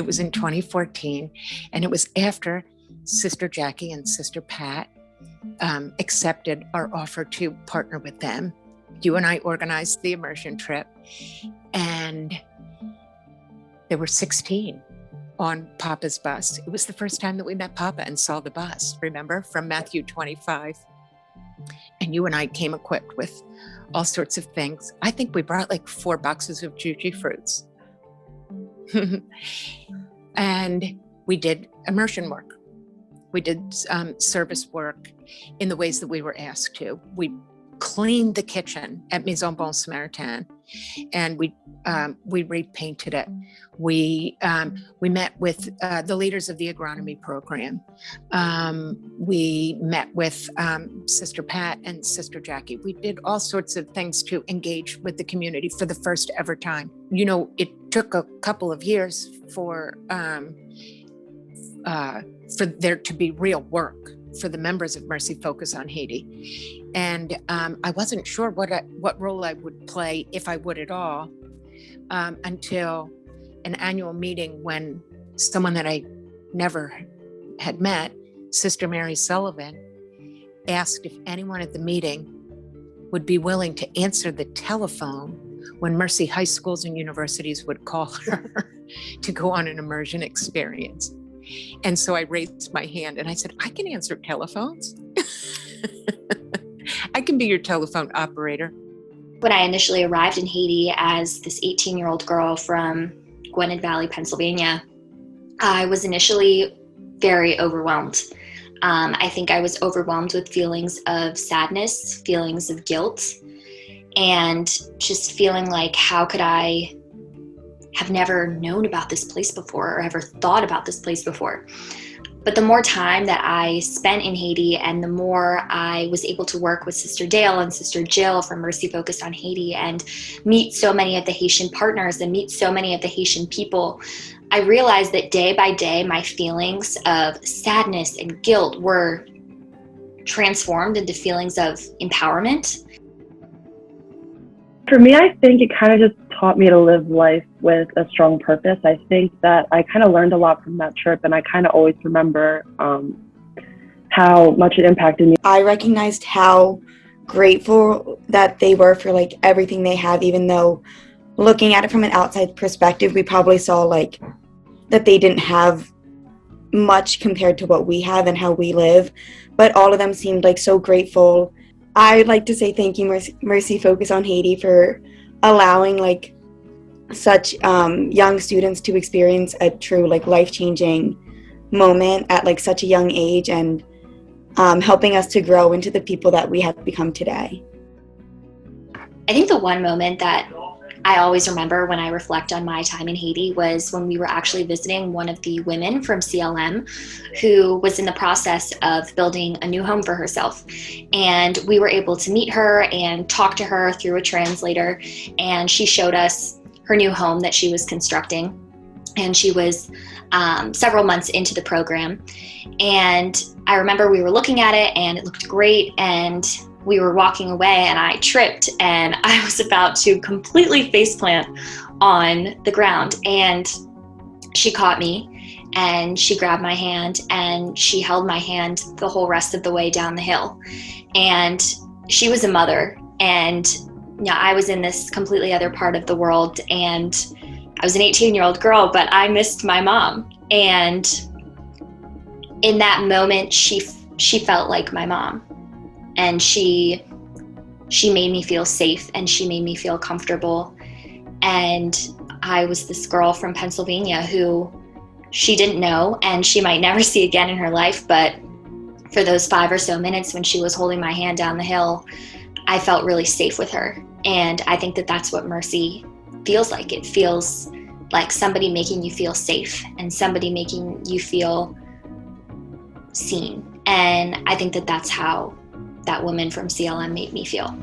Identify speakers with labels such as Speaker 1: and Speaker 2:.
Speaker 1: It was in 2014, and it was after Sister Jackie and Sister Pat accepted our offer to partner with them. You and I organized the immersion trip, and there were 16 on Papa's bus. It was the first time that we met Papa and saw the bus, remember, from Matthew 25. And you and I came equipped with all sorts of things. I think we brought like 4 boxes of juji fruits. And we did immersion work. We did service work in the ways that we were asked to. We cleaned the kitchen at Maison Bon Samaritain, and we repainted it. We met with the leaders of the agronomy program. We met with Sister Pat and Sister Jackie. We did all sorts of things to engage with the community for the first ever time. You know, it took a couple of years for there to be real work for the members of Mercy Focus on Haiti. And I wasn't sure what role I would play, if I would at all, until an annual meeting when someone that I never had met, Sister Mary Sullivan, asked if anyone at the meeting would be willing to answer the telephone when Mercy high schools and universities would call her to go on an immersion experience. And so I raised my hand and I said, I can answer telephones. I can be your telephone operator.
Speaker 2: When I initially arrived in Haiti as this 18-year-old girl from Gwinnett Valley, Pennsylvania, I was initially very overwhelmed. I think I was overwhelmed with feelings of sadness, feelings of guilt, and just feeling like, how could I have never known about this place before or ever thought about this place before? But the more time that I spent in Haiti and the more I was able to work with Sister Dale and Sister Jill from Mercy Focused on Haiti and meet so many of the Haitian partners and meet so many of the Haitian people, I realized that day by day, my feelings of sadness and guilt were transformed into feelings of empowerment.
Speaker 3: For me, I think it kind of just taught me to live life with a strong purpose. I think that I kind of learned a lot from that trip, and I kind of always remember how much it impacted me.
Speaker 4: I recognized how grateful that they were for like everything they have, even though looking at it from an outside perspective, we probably saw like that they didn't have much compared to what we have and how we live, but all of them seemed like so grateful. I'd like to say thank you, Mercy Focus on Haiti, for allowing like such young students to experience a true like life-changing moment at like such a young age, and helping us to grow into the people that we have become today.
Speaker 2: I think the one moment that I always remember when I reflect on my time in Haiti was when we were actually visiting one of the women from CLM who was in the process of building a new home for herself. And we were able to meet her and talk to her through a translator. And she showed us her new home that she was constructing. And she was several months into the program. And I remember we were looking at it and it looked great. And we were walking away and I tripped and I was about to completely faceplant on the ground, and she caught me and she grabbed my hand and she held my hand the whole rest of the way down the hill. And she was a mother, and you know, I was in this completely other part of the world, and I was an 18-year-old girl, but I missed my mom. And in that moment, she felt like my mom. And she made me feel safe and she made me feel comfortable. And I was this girl from Pennsylvania who she didn't know and she might never see again in her life. But for those 5 or so minutes when she was holding my hand down the hill, I felt really safe with her. And I think that that's what mercy feels like. It feels like somebody making you feel safe and somebody making you feel seen. And I think that that's how that woman from CLM made me feel.